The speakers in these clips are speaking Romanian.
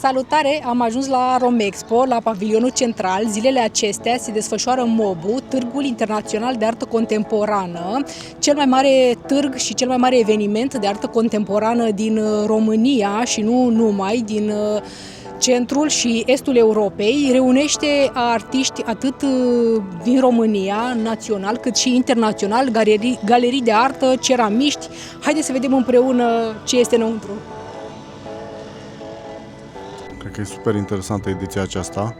Salutare! Am ajuns la Romexpo, la pavilionul central. Zilele acestea se desfășoară MOBU, Târgul Internațional de Artă Contemporană, cel mai mare târg și cel mai mare eveniment de artă contemporană din România și nu numai, din centrul și estul Europei. Reunește artiști atât din România, național, cât și internațional, galerii de artă, ceramiști. Haideți să vedem împreună ce este înăuntru. Cred că e super interesantă ediția aceasta.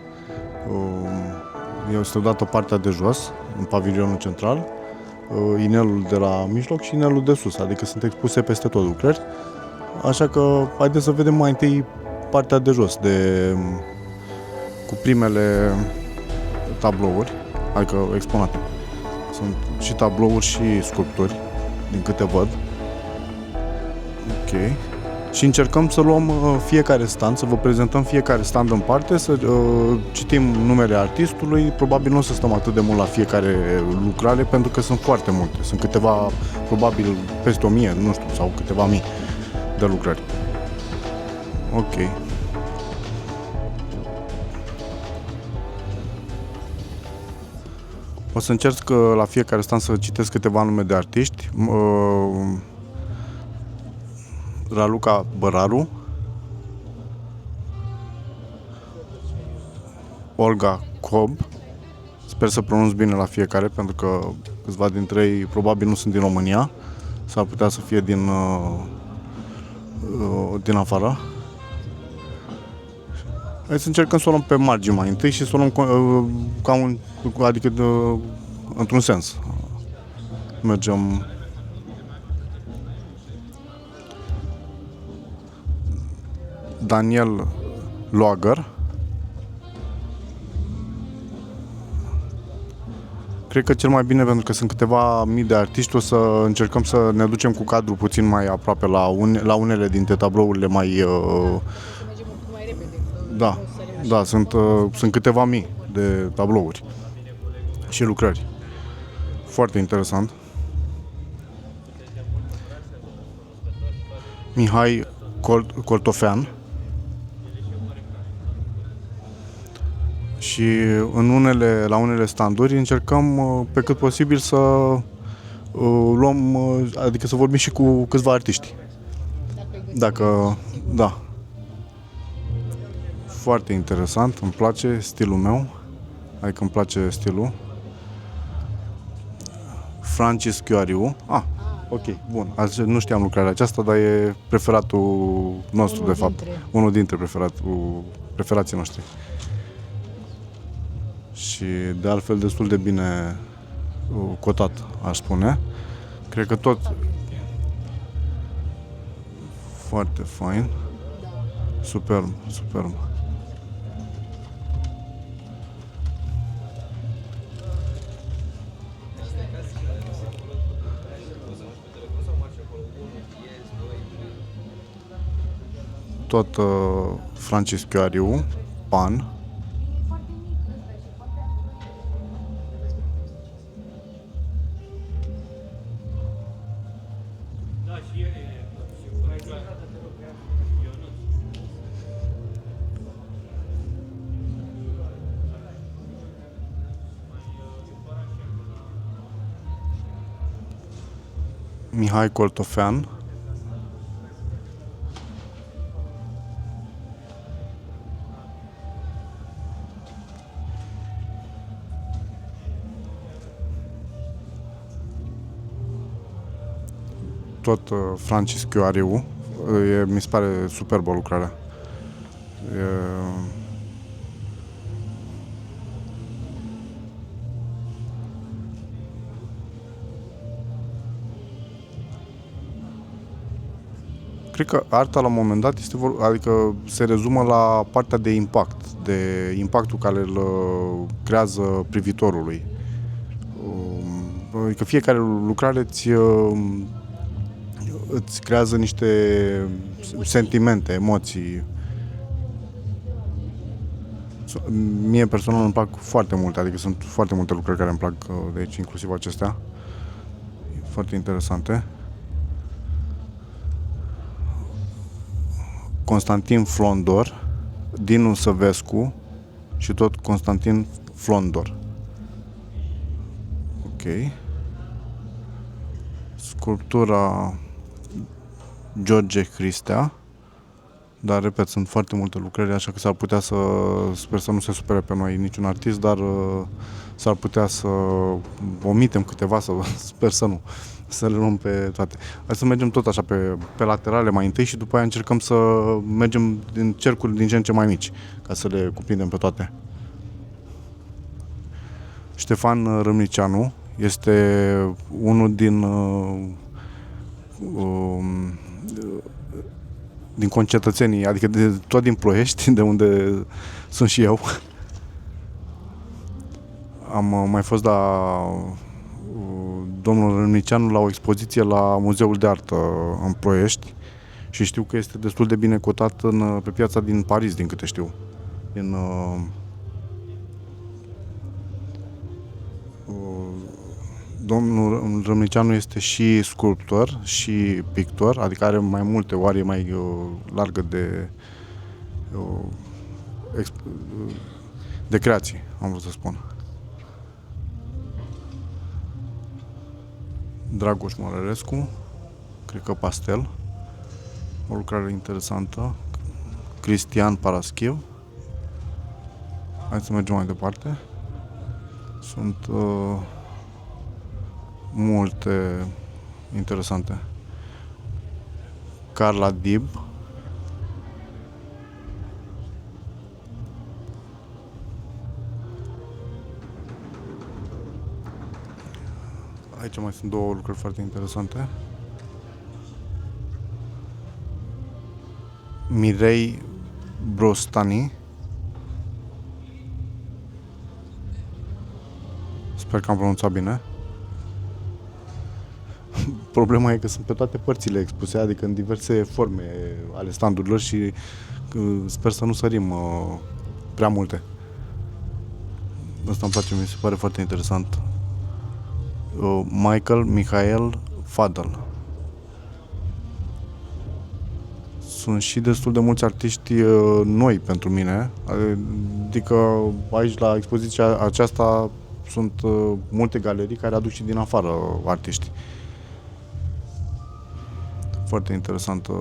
Este dată partea de jos, în pavilionul central, inelul de la mijloc și inelul de sus, adică sunt expuse peste tot lucrări. Așa că haideți să vedem mai întâi partea de jos, cu primele tablouri, adică exponate. Sunt și tablouri și sculpturi, din câte văd. Ok. Și încercăm să luăm fiecare stand, să vă prezentăm fiecare stand în parte, să citim numele artistului. Probabil nu o să stăm atât de mult la fiecare lucrare, pentru că sunt foarte multe. Sunt câteva, probabil peste 1000, nu știu, sau câteva mii de lucrări. Ok. O să încerc la fiecare stand să citesc câteva nume de artiști. Raluca Băraru, Olga Cob, sper să pronunț bine la fiecare, pentru că câțiva dintre ei probabil nu sunt din România, s-ar putea să fie din afară. Hai să încercăm să o luăm pe margini mai întâi și să o luăm într-un sens. Mergem. Daniel Loager. Cred că cel mai bine, pentru că sunt câteva mii de artiști, o să încercăm să ne ducem cu cadrul puțin mai aproape la unele dintre tablourile mai... Da, sunt câteva mii de tablouri și lucrări. Foarte interesant. Mihai Coltofean. Și la unele standuri încercăm pe cât posibil să luăm, adică să vorbim și cu câțiva artiști. Da. Foarte interesant, îmi place stilul meu, adică îmi place stilul. Francis Chioariu. Ok, bun. Nu știam lucrarea aceasta, dar e preferatul nostru, de fapt. Unul dintre preferații noștri. Și de altfel destul de bine cotat, aș spune. Cred că tot foarte fain. Superb. Tot Francis Chioariu, Pan. Mihai Coltofean. Tot Francis Chioariu. Mi se pare superbă lucrarea. Cred că arta la un moment dat adică se rezumă la partea de impact, de impactul care îl creează privitorului. Adică fiecare lucrare îți creează niște sentimente, emoții. Mie personal îmi plac foarte multe, adică sunt foarte multe lucrări care îmi plac de aici, inclusiv acestea. Foarte interesante. Constantin Flondor. Dinu Săvescu și tot Constantin Flondor. Ok. Sculptura George Cristea. Dar, repet, sunt foarte multe lucrări, așa că s-ar putea să, sper să nu se supere pe noi niciun artist, dar s-ar putea să omitem câteva, sper să nu, să le luăm pe toate. Hai să mergem tot așa pe laterale mai întâi și după aia încercăm să mergem din cercuri din ce în ce mai mici, ca să le cuprindem pe toate. Ștefan Râmnicianu este unul din concetățenii, adică tot din Ploiești, de unde sunt și eu. Am mai fost la domnul Râmnicianu la o expoziție la Muzeul de Artă în Ploiești și știu că este destul de bine cotat pe piața din Paris, din câte știu. Domnul Râmnicianu este și sculptor și pictor, adică are mai multe, o arie mai largă de creații, am vrut să spun. Dragoș Morărescu, cred că pastel, o lucrare interesantă. Cristian Paraschiv. Hai să mergem mai departe. Sunt multe interesante. Carla Dib. Aici mai sunt două lucruri foarte interesante. Mirei Brostani. Sper că am pronunțat bine. Problema e că sunt pe toate părțile expuse, adică în diverse forme ale standurilor și sper să nu sărim prea multe. Asta îmi place, mi se pare foarte interesant. Michael Fadel. Sunt și destul de mulți artiști noi pentru mine, adică aici la expoziția aceasta sunt multe galerii care aduc și din afară artiști. Foarte interesantă.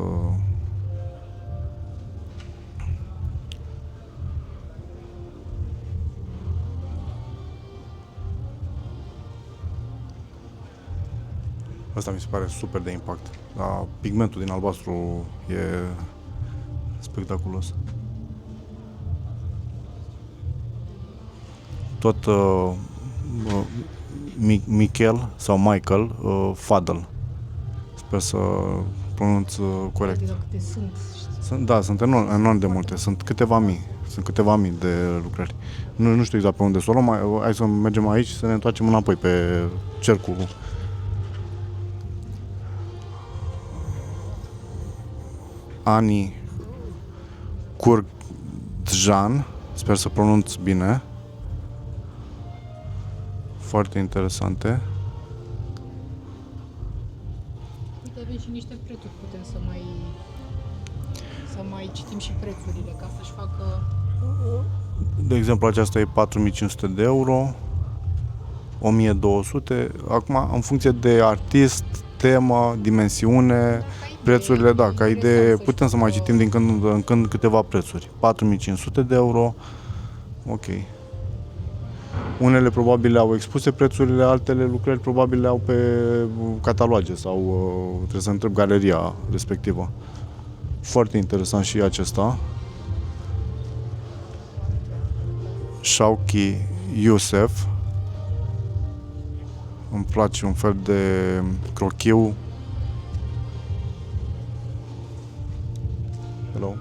Asta mi se pare super de impact. Dar pigmentul din albastru e spectaculos. Tot Michael Fadel. Sper să pronunț corect. Sunt enorm de multe. Sunt câteva mii de lucrări. Nu știu exact pe unde să o luăm. Hai să mergem aici și să ne întoarcem înapoi pe cercul. Ani Curtjan, sper să pronunț bine. Foarte interesante. Uite, avem și niște prețuri, putem să mai citim și prețurile ca să-și facă... De exemplu, aceasta e 4500 de euro, 1200. Acum, în funcție de artist, temă, dimensiune, prețurile, da, ca idee, putem să mai citim din când în când câteva prețuri. 4500 de euro, ok. Unele probabil au expuse prețurile, altele lucrări probabil le au pe cataloage sau trebuie să întreb galeria respectivă. Foarte interesant și acesta. Shauki Youssef. Îmi place un fel de crochiu. Hello.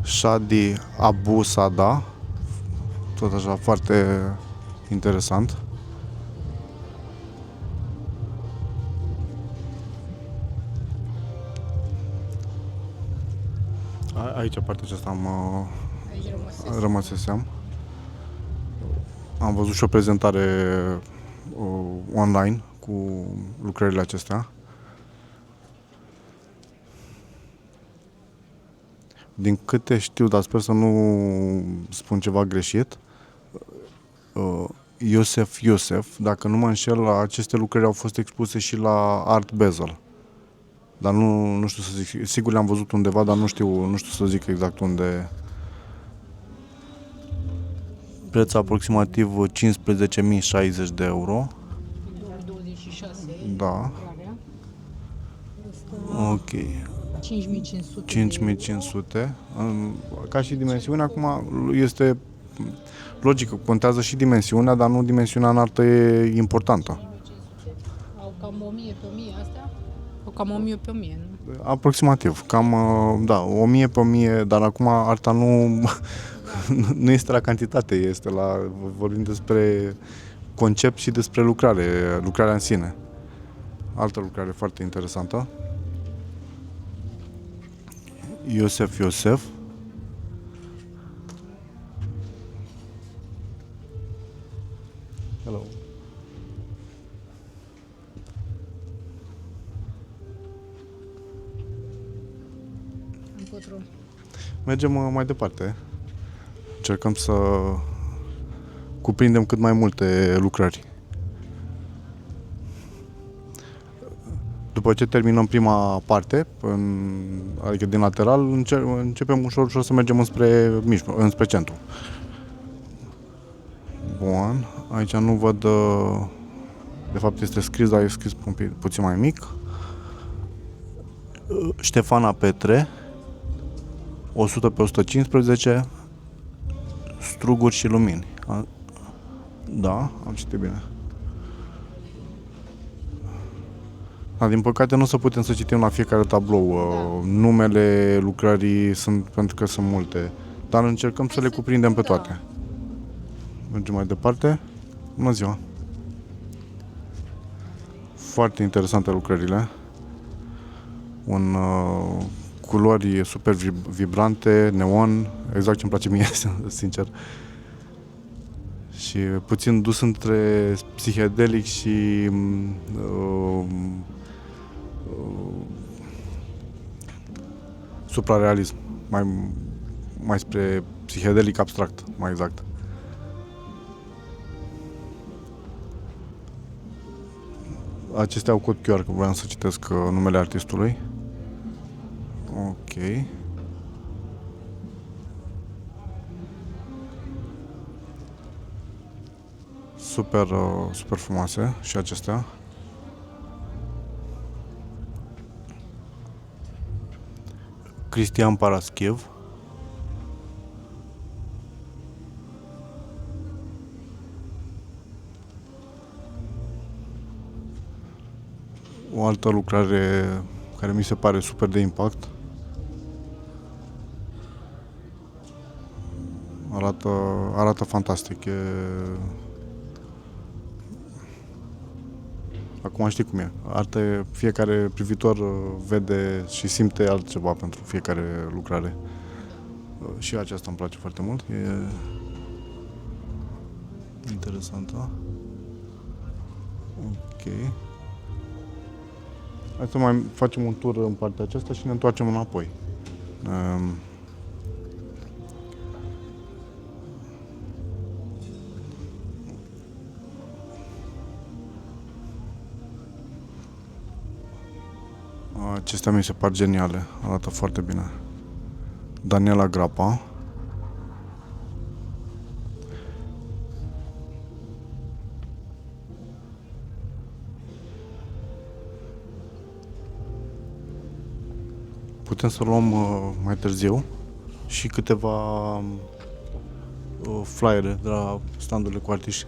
Shadi Abu Sada, tot așa foarte interesant. Aici, partea aceasta rămăsesem. Am văzut și o prezentare online cu lucrările acestea. Din câte știu, dar sper să nu spun ceva greșit, Iosef, dacă nu mă înșel, aceste lucrări au fost expuse și la Art Basel. Dar nu știu să zic, sigur le-am văzut undeva, dar nu știu să zic exact unde. Preț aproximativ 15.060 de euro. 26. Da. Ok. 5500. 5500. Ca și dimensiunea, acum este logică, contează și dimensiunea, dar nu dimensiunea în artă e importantă. 5500. Au cam 1000 pe 1000 astea? Au cam 1000 pe 1000, nu? Aproximativ, cam, da, 1000 pe 1000, dar acum arta nu este la cantitate, este vorbim despre concept și despre lucrarea în sine. Altă lucrare foarte interesantă. Iosef. Hello. Încotro. Mergem mai departe. Încercăm să cuprindem cât mai multe lucrări. După ce terminăm prima parte, adică din lateral, începem ușor să mergem înspre centru. Bun. Aici nu văd, de fapt este scris, dar e scris puțin mai mic. Ștefana Petre, 100 pe 115, struguri și lumini. Da, am citit bine. Da, din păcate nu o să putem să citim la fiecare tablou numele lucrării, pentru că sunt multe, dar încercăm să le cuprindem pe toate. Mergem mai departe. Bună ziua! Foarte interesante lucrările. Culori super vibrante, neon, exact ce-mi place mie, sincer. Și puțin dus între psihedelic și suprarealism, mai spre psihedelic abstract, mai exact. Acestea au cod QR, că vreau să citesc numele artistului. Ok. Super frumoase și acestea. Cristian Paraschiev. O altă lucrare care mi se pare super de impact. Arată fantastic. Acum știi cum e. Artă, fiecare privitor vede și simte altceva pentru fiecare lucrare. Și aceasta îmi place foarte mult. E interesantă. Ok. Hai să mai facem un tur în partea aceasta și ne întoarcem înapoi. Acestea mi se par geniale, arată foarte bine. Daniela Grapa. Putem să luăm mai târziu și câteva flyere de la standurile cu artiști.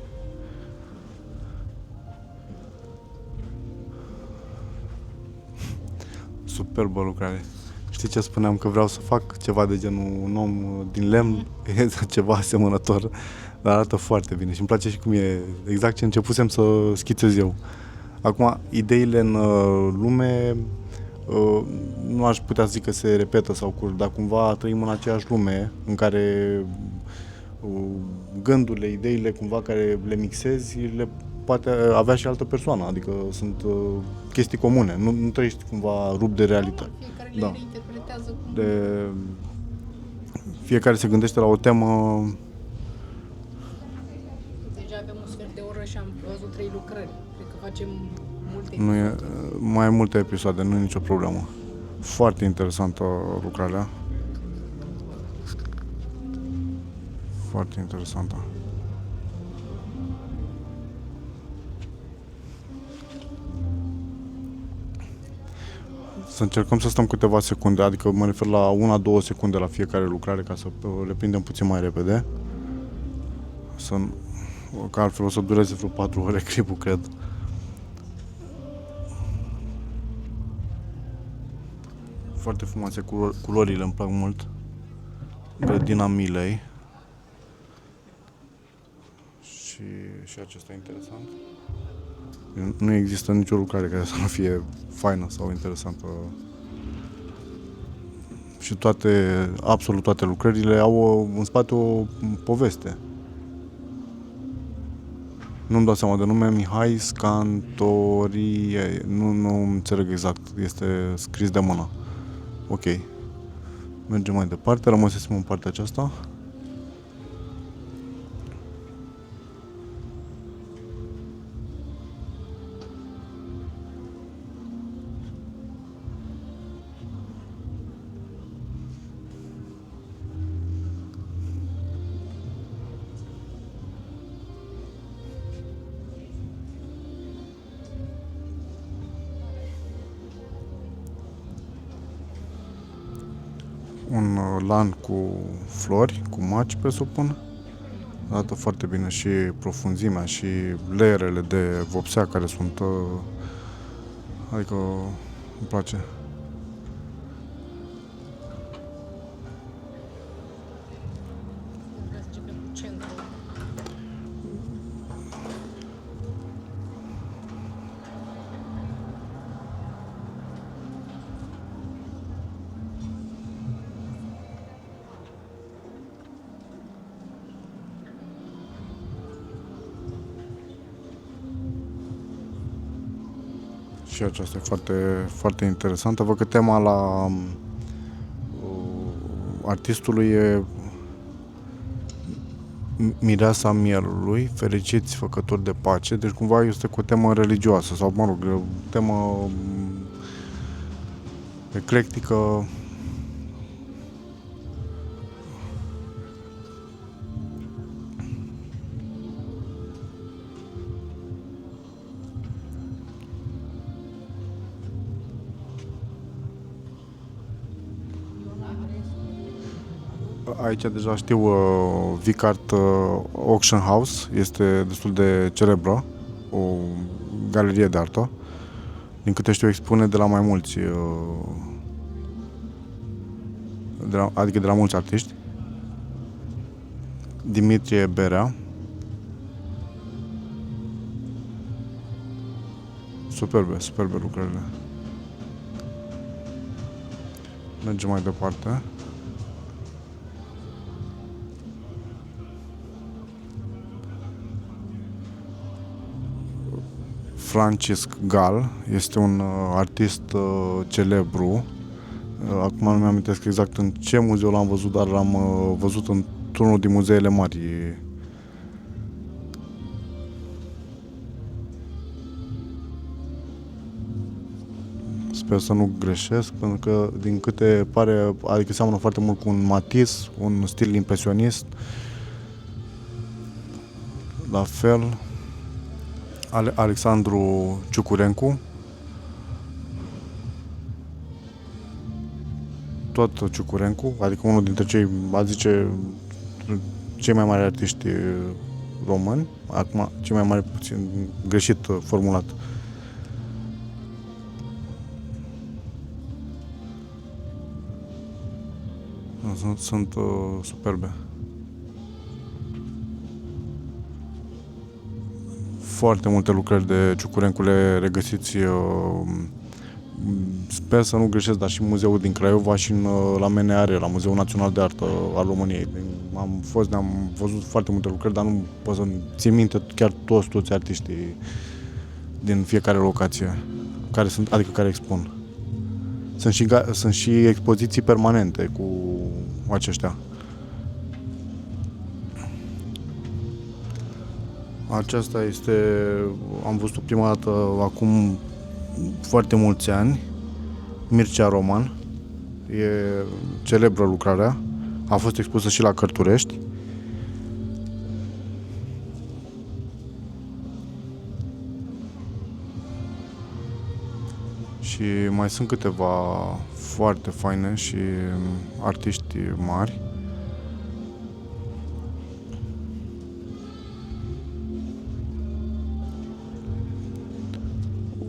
Superbă lucrare. Știi ce spuneam? Că vreau să fac ceva de genul un om din lemn, ceva asemănător, dar arată foarte bine și îmi place și cum e, exact ce începusem să schițez eu. Acum, ideile în lume nu aș putea zic că se repetă sau dar cumva trăim în aceeași lume în care gândurile, ideile cumva care le mixezi, le poate avea și altă persoană, adică sunt chestii comune, nu trăiești cumva rupt de realitate. Fiecare Da. le reinterpretează cum... Fiecare se gândește la o temă. Deja avem un sfert de oră și am văzut 3 lucrări. Cred că facem multe Nu e, episoade. mai multe episoade, nu e nicio problemă. Foarte interesantă lucrarea. Foarte interesantă. Să încercăm să stăm câteva secunde, adică mă refer la 1-2 secunde la fiecare lucrare ca să le prindem puțin mai repede. Că altfel o să dureze vreo 4 ore clipul, cred. Foarte frumoase culorile, îmi plac mult. Grădina Milei. Și acesta e interesant. Nu există nicio lucrare care să nu fie faină sau interesantă. Și absolut toate lucrările au în spate o poveste. Nu-mi dau seama de nume, Mihai Scantorie, nu înțeleg exact, este scris de mână. Ok. Mergem mai departe, rămăsesem în partea aceasta. Un lan cu flori, cu maci, presupun. Arată foarte bine și profunzimea și layerele de vopsea care sunt... Adică îmi place. Vreau să începem cu centru. Și aceasta e foarte, foarte interesantă. Văd că tema la artistului e Mireasa mielului, fericiți făcători de pace, deci cumva este cu o temă religioasă sau, mă rog, o temă eclectică. Aici deja știu Vicart Auction House, este destul de celebră, o galerie de artă. Din câte știu, expune de la mai mulți, adică de la mulți artiști. Dimitrie Berea. Superbe lucrările. Mergem mai departe. Francisc Gal este un artist celebru. Acum nu mi-am amintesc exact în ce muzeu l-am văzut, dar l-am văzut într-unul din muzeele mari. Sper să nu greșesc, pentru că din câte pare, adică seamănă foarte mult cu un Matisse, un stil impresionist. La fel, Alexandru Ciucurencu, tot Ciucurencu, adică unul dintre cei, a zice, cei mai mari artiști români, acum cei mai mari, puțin greșit formulat. Sunt superbe. Foarte multe lucrări de Ciucurencu le regăsiți sper să nu greșesc, dar și muzeul din Craiova și la MNAR, la Muzeul Național de Artă al României. Am văzut foarte multe lucrări, dar nu pot să țin minte chiar toți artiștii din fiecare locație care expun. Sunt și expoziții permanente cu aceștia. Aceasta am văzut-o prima dată acum foarte mulți ani, Mircea Roman, e celebră lucrarea, a fost expusă și la Cărturești. Și mai sunt câteva foarte faine și artiști mari.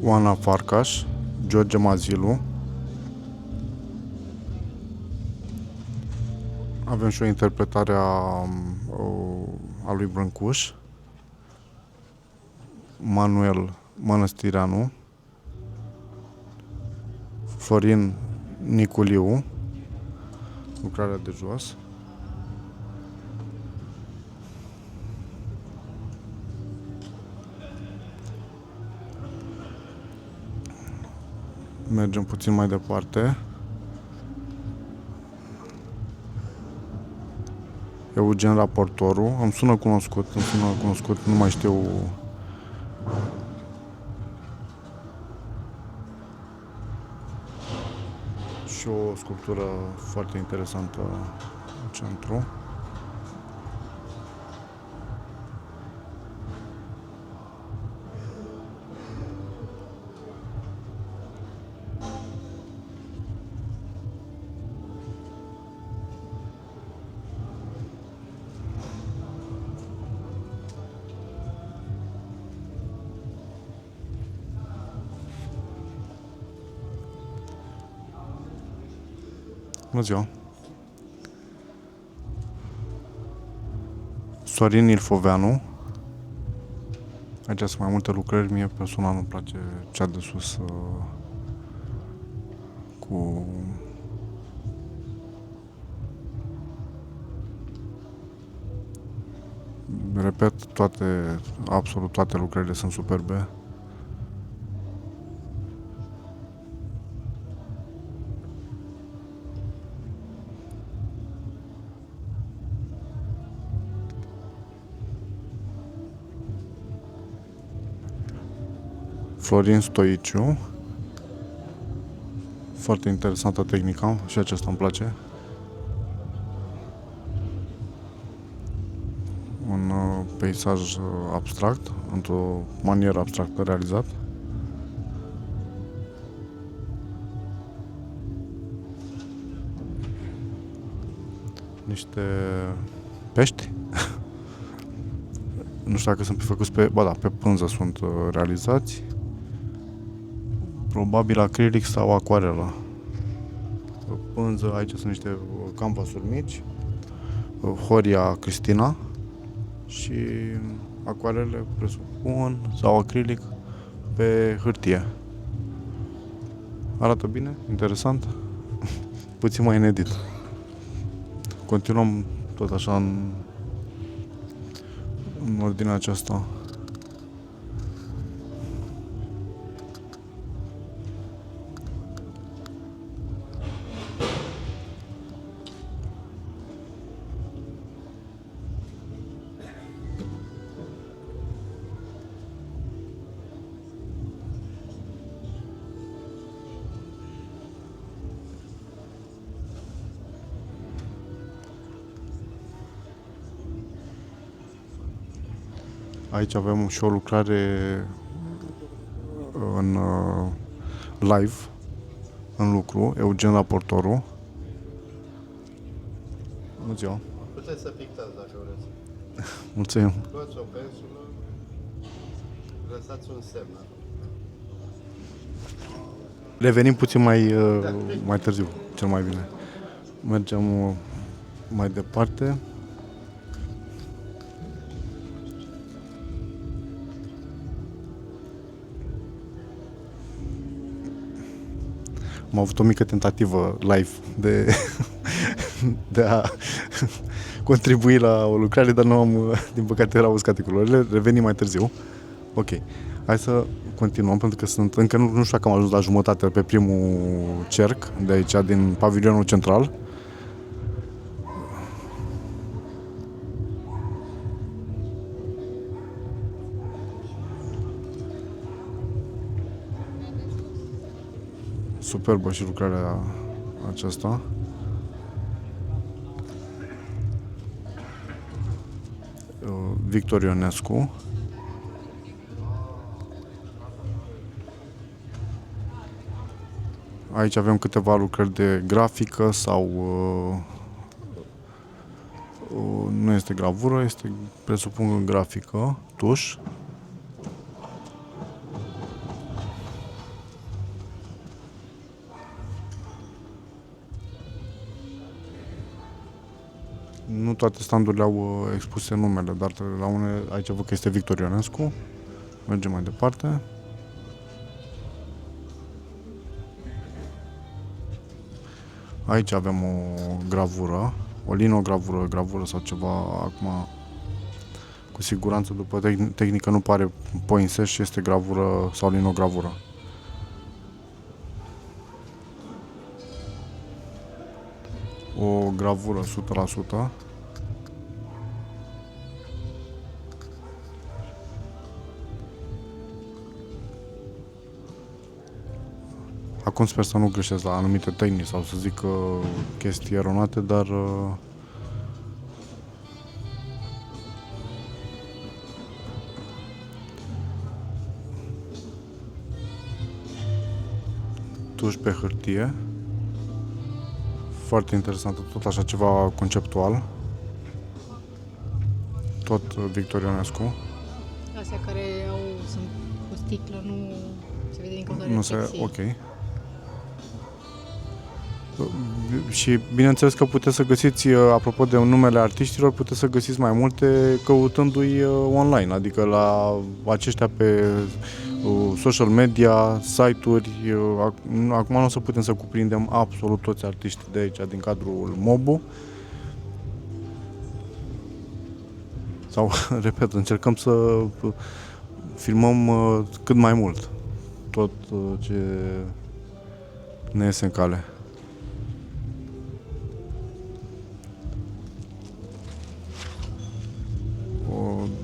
Oana Farcaș, George Mazilu. Avem și o interpretare a lui Brâncuș, Manuel Mănăstireanu, Florin Niculiu, lucrarea de jos. Mergem puțin mai departe. Eugen Raportoru. Îmi sună cunoscut, nu mai știu. Și o sculptură foarte interesantă în centru. Bună ziua! Sorin Ilfoveanu. Aici sunt mai multe lucrări. Mie personal îmi place cea de sus cu repet, absolut toate lucrările sunt superbe. Florin Stoiciu. Foarte interesantă tehnica și aceasta îmi place. Un peisaj abstract, într-o manieră abstractă realizat. Niște pești. Nu știu dacă sunt făcuți pe pânză sunt realizați. Probabil acrilic sau acuarelă. Pânză, aici sunt niște canvasuri mici. Horia Cristina. Și acuarele, presupun, sau acrilic pe hârtie. Arată bine, interesant, puțin mai inedit. Continuăm tot așa în ordinea aceasta. Aici avem și o lucrare în live, în lucru, Eugen Raportoru. Bună ziua! Puteți să pictați dacă vreți. Mulțumim! Luați o pensulă, lăsați un semn. Revenim puțin mai târziu, cel mai bine. Mergem mai departe. am avut o mică tentativă live de a contribui la o lucrare, dar nu am, din păcate erau uscate culorile, revenim mai târziu. Ok, hai să continuăm, pentru că încă nu știu dacă am ajuns la jumătate pe primul cerc de aici, din pavilionul central. Superbă și lucrarea aceasta. Victor Ionescu. Aici avem câteva lucrări de grafică sau nu este gravură, este, presupun, grafică, tuș. Nu toate standurile au expuse numele, dar la unele, aici văd că este Victor Ionescu. Mergem mai departe. Aici avem o gravură, o linogravură sau ceva. Acum, cu siguranță, după tehnică nu pare poinseș și este gravură sau linogravură. O gravură 100%. Acum sper să nu greșesc la anumite tehnici sau să zic chestii eronate, dar tuș pe hârtie. Foarte interesantă, tot așa ceva conceptual. Tot Victor Ionescu. Astea care sunt cu sticlă, nu se vede din cauza reflexie. Ok. Și bineînțeles că puteți să găsiți, apropo de numele artiștilor, puteți să găsiți mai multe căutându-i online, adică la aceștia pe social media, site-uri. Acum nu o să putem să cuprindem absolut toți artiștii de aici, din cadrul MOBU. Sau, repet, încercăm să filmăm cât mai mult tot ce ne iese în cale.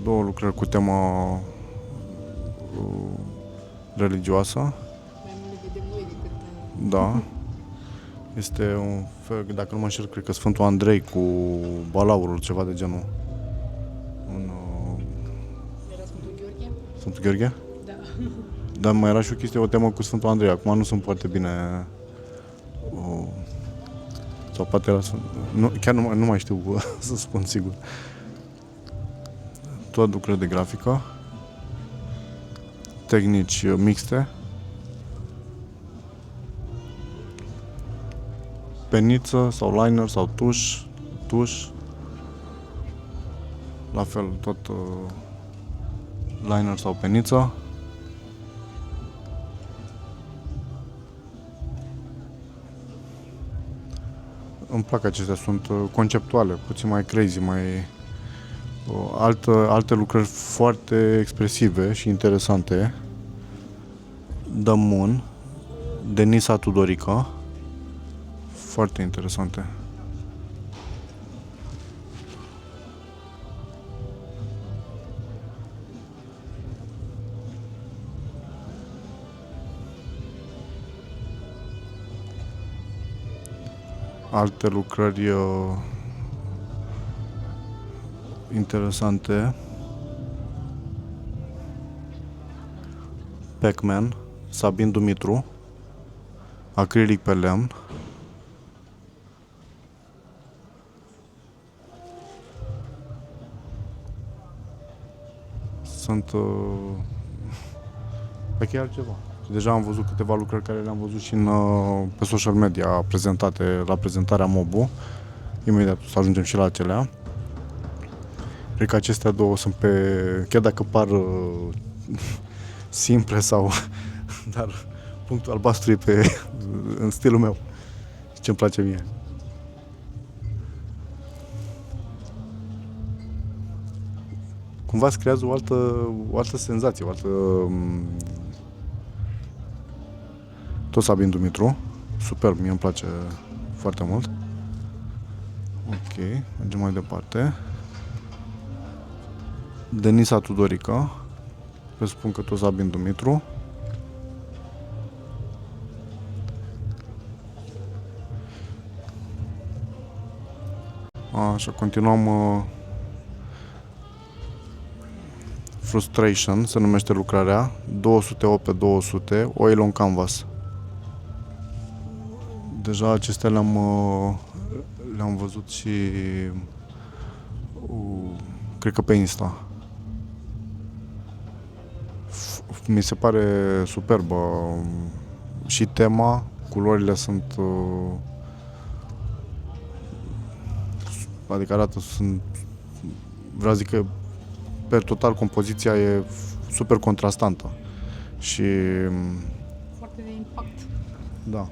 Două lucrări cu temă religioasă. Da. Este un fel, dacă nu mă înșel, cred că Sfântul Andrei cu balaurul, ceva de genul. Era Sfântul Gheorghe? Sfântul Gheorghe? Da. Dar mai era și o chestie, o temă cu Sfântul Andrei. Acum nu sunt foarte bine... Sau poate era chiar nu mai știu să spun sigur. Tot lucrări de grafică, tehnici mixte, peniță sau liner sau tuș, la fel tot liner sau peniță. Îmi plac acestea, sunt conceptuale, puțin mai crazy, mai... Alte lucrări foarte expresive și interesante. The Moon, Denisa Tudorica, foarte interesante. Alte lucrări interesante. Pac-Man, Sabin Dumitru, acrilic pe lemn. Sunt pe altceva. Deja am văzut câteva lucrări care le-am văzut și pe social media prezentate la prezentarea MOBU. Imediat să ajungem și la acelea. Cred că acestea două sunt chiar dacă par simple sau dar punctul albastru e în stilul meu. Ce-mi place mie. Cumva îți creează o altă senzație, tot Sabin Dumitru. Super, mie îmi place foarte mult. Ok, mergem mai departe. Denisa Tudorica. Presupun că tot Sabin Dumitru. Așa, continuăm. Frustration se numește lucrarea. 208 pe 200, Oil on Canvas. Deja acestea le-am văzut și cred că pe Insta. Mi se pare superbă și tema, culorile sunt adică vreau zic că per total compoziția e super contrastantă și Foarte de impact. da.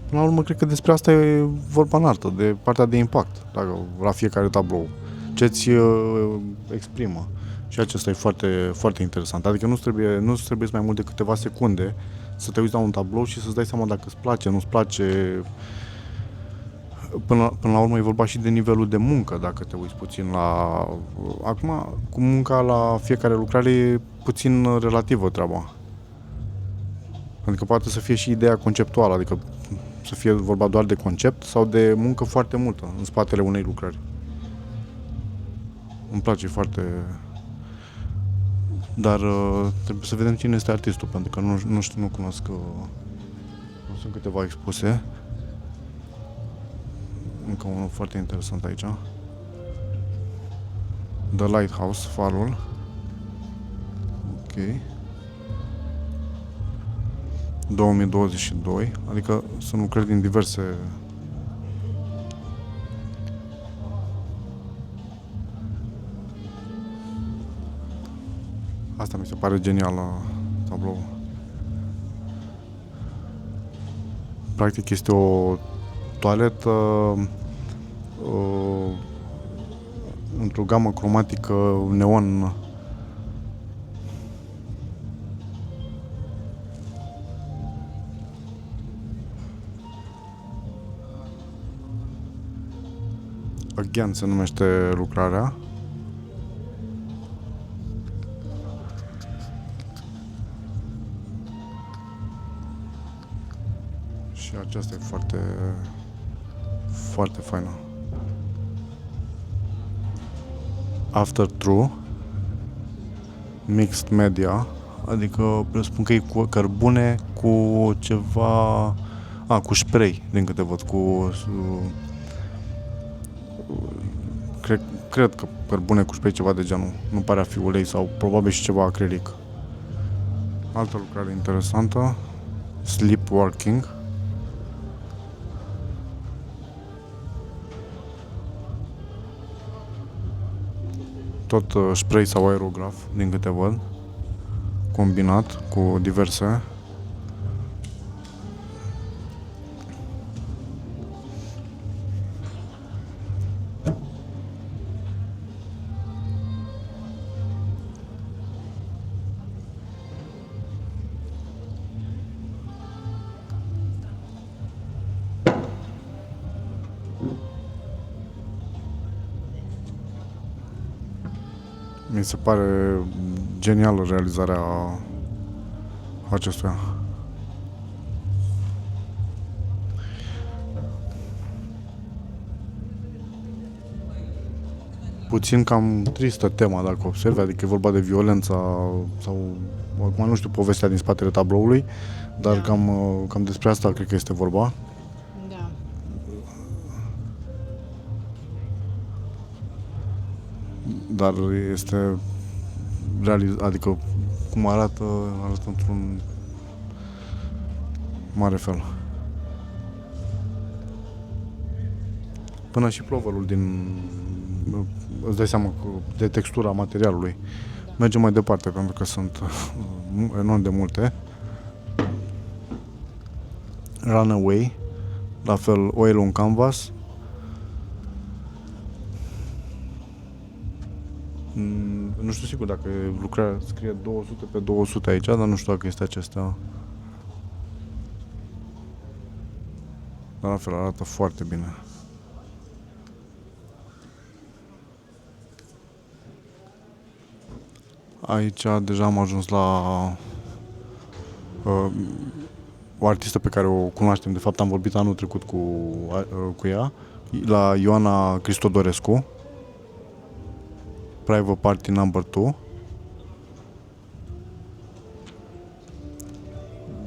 Până la urmă, cred că despre asta e vorba în artă, de partea de impact, dacă la fiecare tablou. Ce-ți exprimă. Și acesta e foarte, foarte interesant. Adică nu-ți trebuie mai mult de câteva secunde să te uiți la un tablou și să-ți dai seama dacă îți place, nu-ți place. Până la urmă e vorba și de nivelul de muncă, dacă te uiți puțin la... Acum, cu munca la fiecare lucrare e puțin relativă treaba. Adică poate să fie și ideea conceptuală, adică să fie vorba doar de concept sau de muncă foarte multă în spatele unei lucrări. Îmi place foarte... Dar trebuie să vedem cine este artistul, pentru că nu știu, nu cunosc... Nu sunt câteva expuse. Încă unul foarte interesant aici. The Lighthouse, farul. Ok. 2022, adică sunt lucrări din diverse... Asta mi se pare genială tablou. Practic este o toaletă într-o gamă cromatică neon. Again se numește lucrarea. Și aceasta e foarte, foarte faină. After True Mixed Media, adică presupun că e cu cărbune cu ceva, cu spray, din câte văd, cred că cărbune cu spray, ceva de genul. Nu pare a fi ulei sau probabil și ceva acrilic. Altă lucrare interesantă, Sleepwalking. Tot spray sau aerograf, din câte văd, combinat cu diverse. Mi se pare genială realizarea acestuia. Puțin cam tristă tema, dacă observi, adică e vorba de violența sau, acum nu știu povestea din spatele tabloului, dar cam despre asta cred că este vorba. Da. Dar este adică cum arată într-un mare fel. Până și ploverul îți dai seama de textura materialului. Mergem mai departe pentru că sunt enorm de multe. Runaway, la fel Oil on Canvas. Nu știu sigur dacă lucrarea scrie 200 pe 200 aici, dar nu știu dacă este acesta. Dar la fel arată foarte bine. Aici deja am ajuns la o artistă pe care o cunoaștem. De fapt am vorbit anul trecut cu ea, la Ioana Cristodorescu, Private Party Number 2.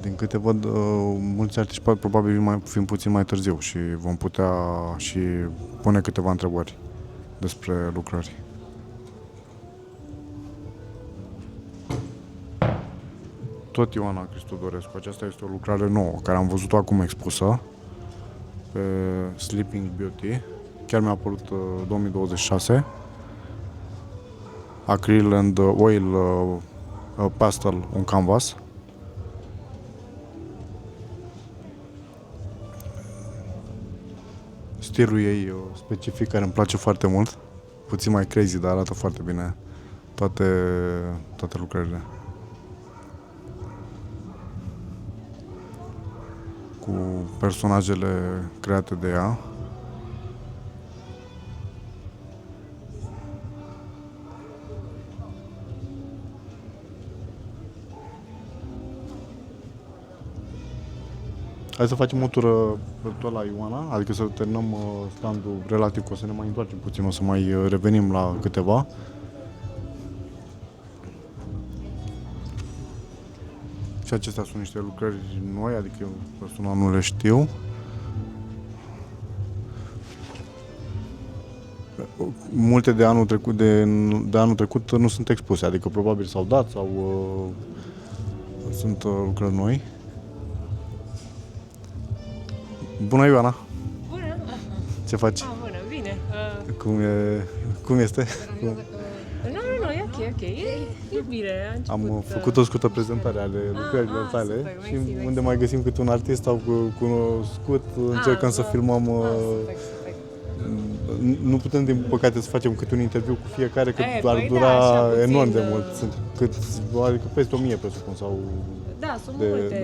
Din câte văd, mulți artiști probabil fiind puțin mai târziu și vom putea și pune câteva întrebări despre lucrări. Tot Ioana Cristodorescu. Aceasta este o lucrare nouă, care am văzut-o acum expusă pe Sleeping Beauty. Chiar mi-a apărut 2026. Acryl and Oil Pastel on Canvas. Stilul ei specific, care îmi place foarte mult. Puțin mai crazy, dar arată foarte bine toate lucrările. Cu personajele create de ea. Hai să facem o tură tot la Ioana, adică să terminăm standul relativ, că o să ne mai întoarcem puțin, o să mai revenim la câteva. Și acestea sunt niște lucrări noi, adică eu personal nu le știu. Multe de anul trecut nu sunt expuse, adică probabil s-au dat sau sunt lucrări noi. Bună, Ioana! Bună! Ce faci? Bună, bine! Cum este? Nu, e ok. E bine. Am făcut o scurtă prezentare ale lucrărilor tale super, și mersi. unde mai găsim câte un artist sau cunoscut, încercăm să filmăm. Super. Nu putem, din păcate, să facem câte un interviu cu fiecare, că ar păi dura da, așa puțin, enorm de mult. Sunt adică peste 1000, presupun, sau... Da, sunt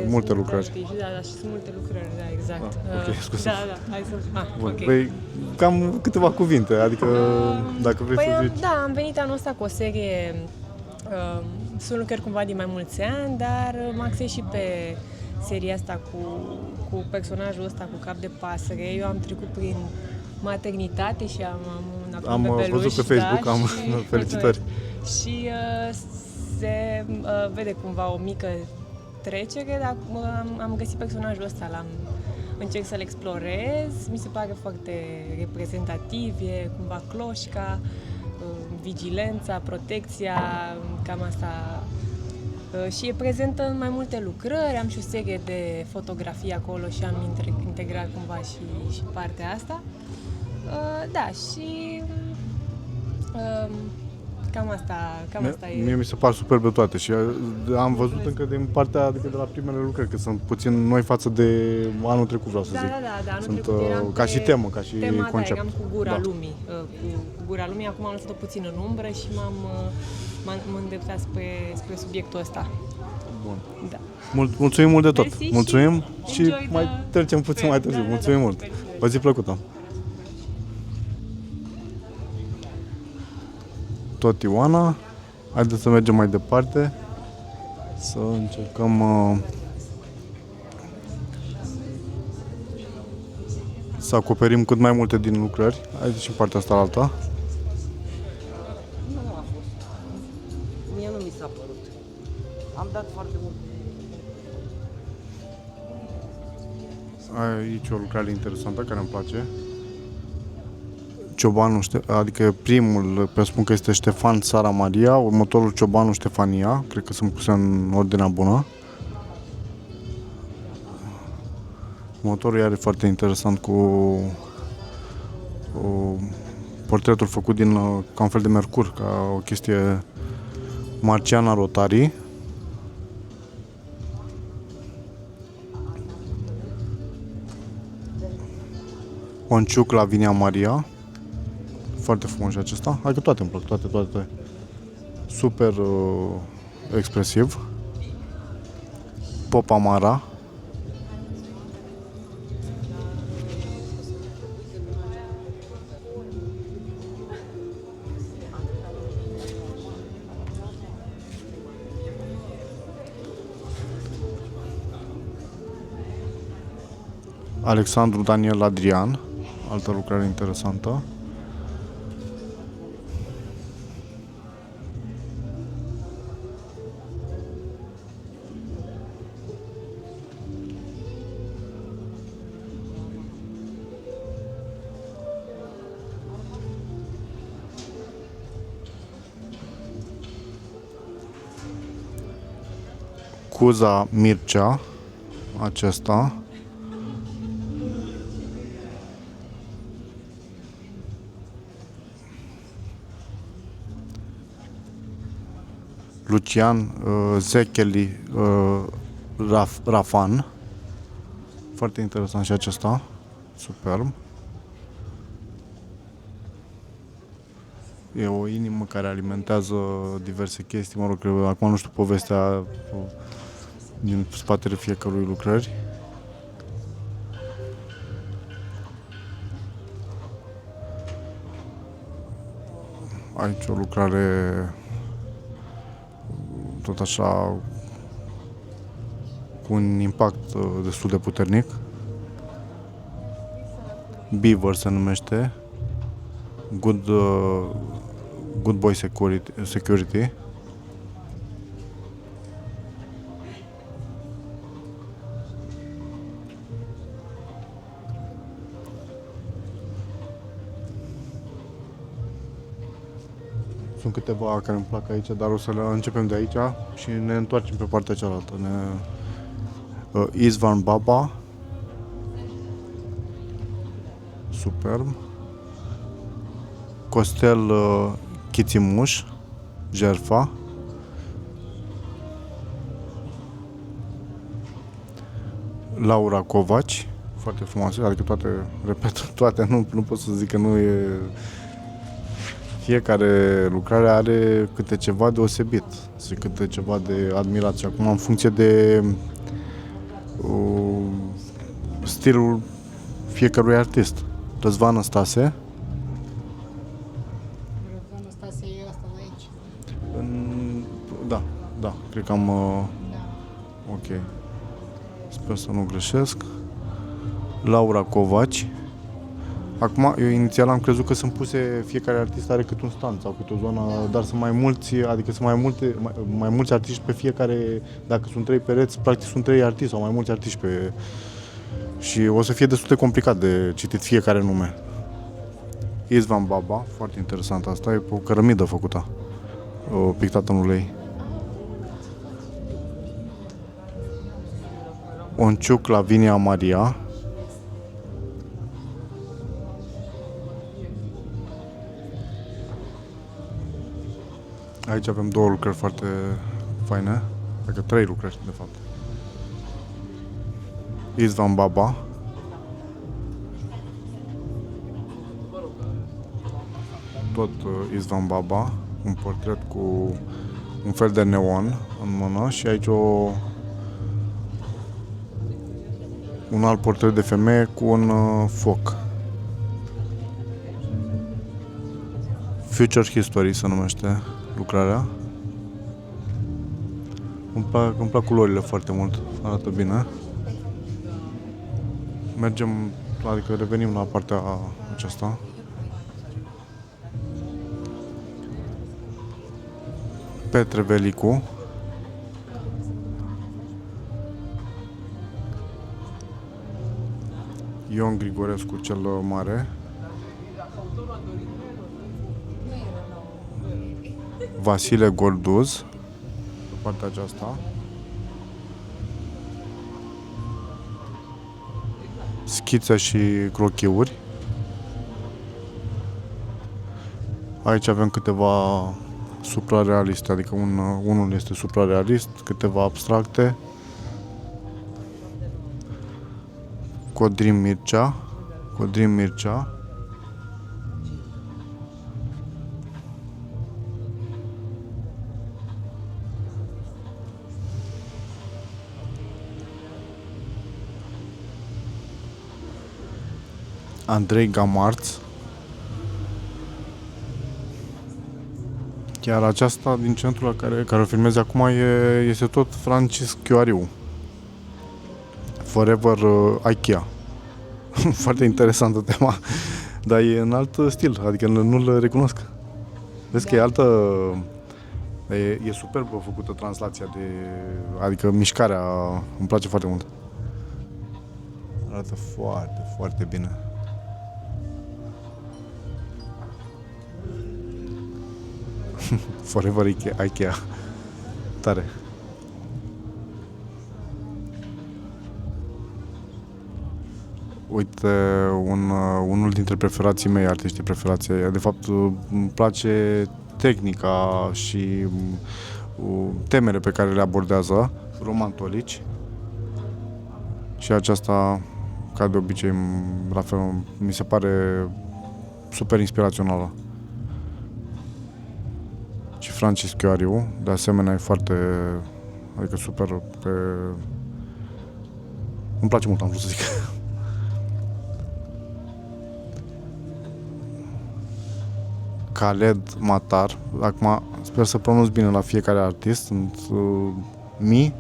multe lucrări. Artiști, da, și sunt multe lucrări, da, exact. Ok, scuze. Da, hai să... Bun. ok. Păi, cam câteva cuvinte, adică dacă vrei să zici... Da, am venit anul ăsta cu o serie, sunt lucrări cumva din mai mulți ani, dar mă axez și pe seria asta cu personajul ăsta cu cap de pasăre. Eu am trecut prin maternitate și am văzut pe Facebook, am felicitări. Și se vede cumva o mică trecere, dar am găsit personajul ăsta, încerc să-l explorez, mi se pare foarte reprezentativ, e cumva cloșca, vigilența, protecția, cam asta. Și e prezentă în mai multe lucrări, am și o serie de fotografii acolo și am integrat cumva și partea asta. Da, și cam asta e. Mie mi se par superbe toate și am văzut încă din partea, adică de la primele lucrări, că sunt puțin noi față de anul trecut, vreau să zic. Da, anul sunt trecut eram ca și temă, ca și concept. Da, eram cu Gura Lumii. Cu Gura Lumii, acum am lăsat-o puțin în umbră și m-am îndreptat spre subiectul ăsta. Bun. Da. Mulțumim mult de tot. Mersi Mulțumim și enjoy mai trecem puțin mai târziu. Mulțumim mult. O zi plăcută. Tot Ioana. Haideți să mergem mai departe. Să încercăm să acoperim cât mai multe din lucrări. Haideți și în partea asta alta. Nu a fost. Mie nu mi s-a părut. Am dat foarte mult. Aici o lucrare interesantă care îmi place. Ciobanul, adică primul, presupun că este Ștefan Sara Maria, următorul Ciobanul Ștefania, cred că sunt puse în ordinea bună. Următorul iar e foarte interesant cu portretul făcut din ca un fel de mercur, ca o chestie Marciana Rotari. Onciuc Lavinia Maria. Foarte frumos și acesta. Adică toate îmi plac, toate. Super expresiv. Popa Mara. Alexandru Daniel Adrian, altă lucrare interesantă. Cuza Mircea, acesta. Lucian Zecheli Rafan. Foarte interesant și acesta. Superb. E o inimă care alimentează diverse chestii. Mă rog, acum nu știu povestea din spatele fiecărui lucrări. Aici o lucrare tot așa cu un impact destul de puternic. Beaver se numește. Good Boy Security. Sunt câteva care îmi plac aici, dar o să le începem de aici și ne întoarcem pe partea cealaltă. Isvan Baba. Superb. Costel Chițimuș, Jerfa. Laura Covaci, foarte frumoase, adică toate, repet, toate, nu pot să zic că nu e... Fiecare lucrare are câte ceva deosebit, câte ceva de admirație. Acum, în funcție de stilul fiecărui artist. Răzvan Stase. Răzvan Stase e asta de aici. Da, cred că am... Ok. Sper să nu greșesc. Laura Covaci. Acum, eu inițial am crezut că sunt puse, fiecare artist are cât un stand sau cât o zonă, dar sunt mai mulți, adică sunt mai mulți artiști pe fiecare, dacă sunt 3 pereți, practic sunt 3 artiști sau mai mulți artiști pe... Și o să fie destul de complicat de citit fiecare nume. Isvan Baba, foarte interesant asta, e o cărămidă făcută, pictată în ulei. Onciuc Lavinia Maria. Aici avem 2 lucrări foarte faine, adică 3 lucrări de fapt. Isvan Baba. Tot Isvan Baba, un portret cu un fel de neon în mână și aici un alt portret de femeie cu un foc. Future History se numește lucrarea. Îmi plac culorile foarte mult, arată bine. Mergem, adică revenim la partea aceasta. Petre Velicu. Ion Grigorescu cel mare. Vasile Golduz, pe partea aceasta. Schițe și crochiuri. Aici avem câteva suprarealiste, adică unul este suprarealist, câteva abstracte. Codrin Mircea, Codrin Mircea. Andrei Gamarț. Chiar aceasta din centrul care o filmez acum este tot Francis Chioariu. Forever IKEA. Foarte interesantă tema, dar e în alt stil, adică nu-l recunosc. Vezi că e altă... E superbă făcută translația adică mișcarea, îmi place foarte mult. Arată foarte, foarte bine. Forever IKEA. Tare. Uite, unul dintre preferații mei, artiștii preferații, de fapt îmi place tehnica și temele pe care le abordează, Roman Tolici. Și aceasta, ca de obicei, la fel, mi se pare super inspirațională. Și Francis Chioariu, de asemenea, e foarte, adică super, îmi place mult, am vrut să zic. Khaled Matar, acum sper să pronunț bine la fiecare artist, sunt mii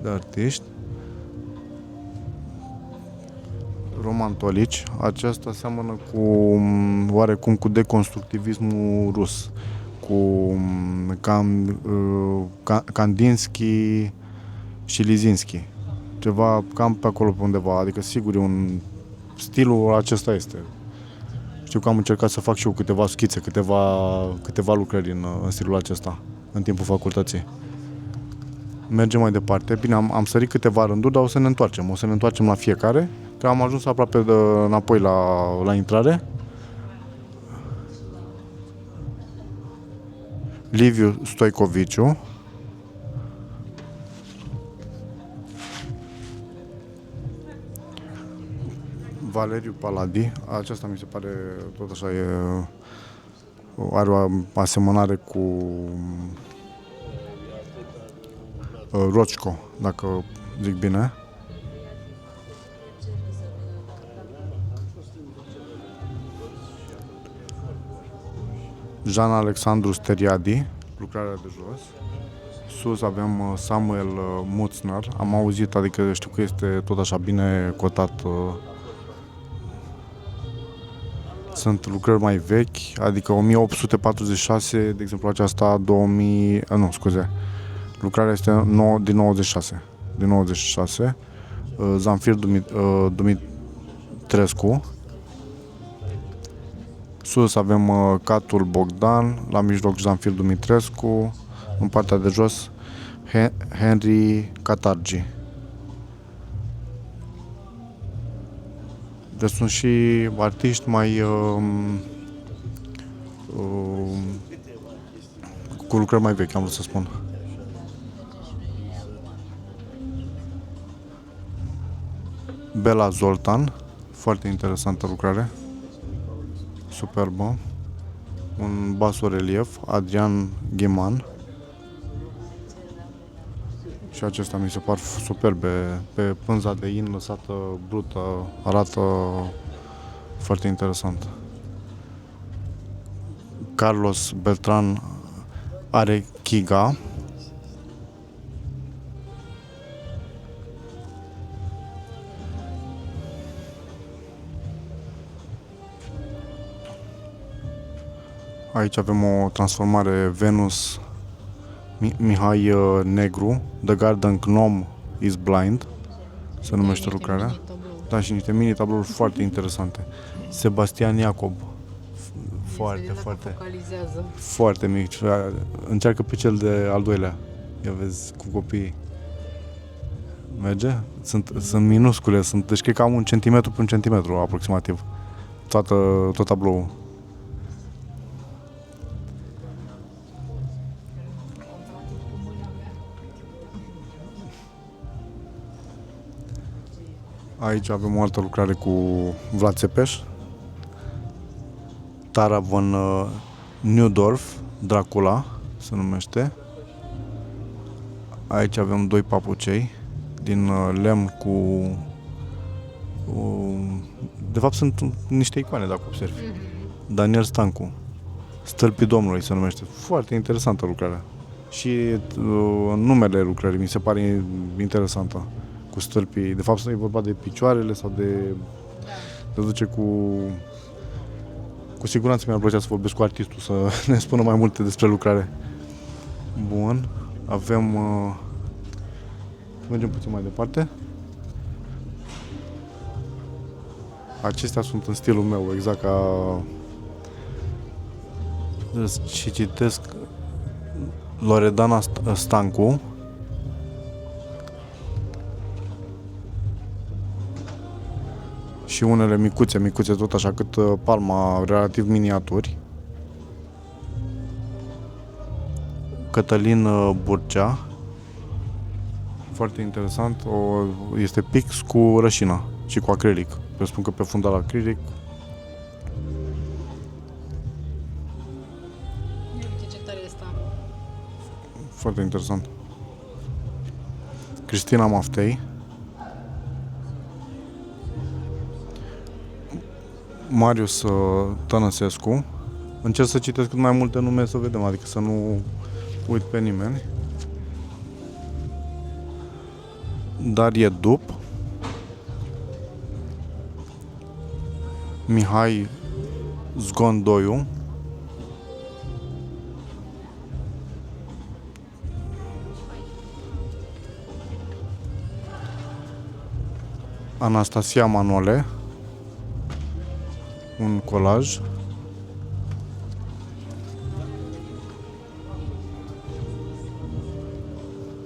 de artiști. Roman Tolici, aceasta seamănă oarecum cu deconstructivismul rus, cu Kandinsky și Lizinski. Ceva cam pe acolo pe undeva, adică sigur stilul acesta este. Știu că am încercat să fac și eu câteva schițe, câteva lucrări în stilul acesta, în timpul facultății. Mergem mai departe. Bine, am sărit câteva rânduri, dar o să ne întoarcem. O să ne întoarcem la fiecare, că am ajuns aproape înapoi la intrare. Liviu Stoicoviciu. Valeriu Paladi, aceasta mi se pare tot așa, are o asemănare cu Rochko, dacă zic bine. Jean Alexandru Steriadi, lucrarea de jos. Sus avem Samuel Mutzner, am auzit, adică știu că este tot așa bine cotat. Sunt lucrări mai vechi, adică 1846, de exemplu aceasta 2000, nu, scuze. Lucrarea este din 96. Zamfir Dumitrescu. Sus avem Catul Bogdan, la mijloc Zamfir Dumitrescu, în partea de jos Henry Catargi. Deci sunt și artiști mai cu lucrări mai vechi, am vrut să spun. Bela Zoltan, foarte interesantă lucrare, superbă. Un basorelief, Adrian Gheman. Și acestea mi se par superbe, pe pânza de in lăsată brută, arată foarte interesant. Carlos Beltran Arechiga. Aici avem o transformare Venus Mihai Negru, The Garden Gnome is Blind, se numește lucrarea. Da, și niște mini-tablouri foarte interesante. Sebastian Iacob, foarte mic. Încearcă pe cel de al doilea. Ia vezi, cu copiii. Merge? Sunt minuscule, deci cred că am 1 centimetru pe 1 centimetru aproximativ. Tot tabloul. Aici avem o altă lucrare cu Vlad Țepeș. Tara von Neudorf, Dracula se numește. Aici avem doi papucei din lemn cu... De fapt sunt niște icoane, dacă observi. Daniel Stancu. Stâlpii Domnului se numește. Foarte interesantă lucrarea. Și numele lucrării mi se pare interesantă. Cu stâlpii. De fapt, e vorba de picioarele sau de duce cu... Cu siguranță mi-ar plăcea să vorbesc cu artistul, să ne spună mai multe despre lucrare. Bun. Avem... Mergem puțin mai departe. Acestea sunt în stilul meu, exact ca... Și citesc Loredana Stancu. Și unele micuțe tot așa, cât palma, relativ miniaturi. Cătălin Burcea. Foarte interesant. Este pix cu rășină și cu acrilic. Presupun că pe fundal acrilic. Ce tare este. Foarte interesant. Cristina Maftei. Marius Tănăsescu. Încerc să citesc cât mai multe nume să vedem, adică să nu uit pe nimeni. Darie Dup. Mihai Zgondoiu. Anastasia Manole. Un colaj.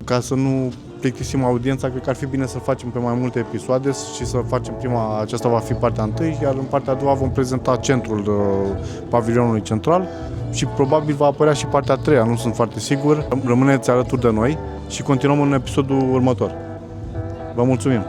Ca să nu plictisim audiența, cred că ar fi bine să facem pe mai multe episoade și să facem aceasta va fi partea întâi, iar în partea a doua vom prezenta centrul pavilionului central și probabil va apărea și partea a treia, nu sunt foarte sigur. Rămâneți alături de noi și continuăm în episodul următor. Vă mulțumim!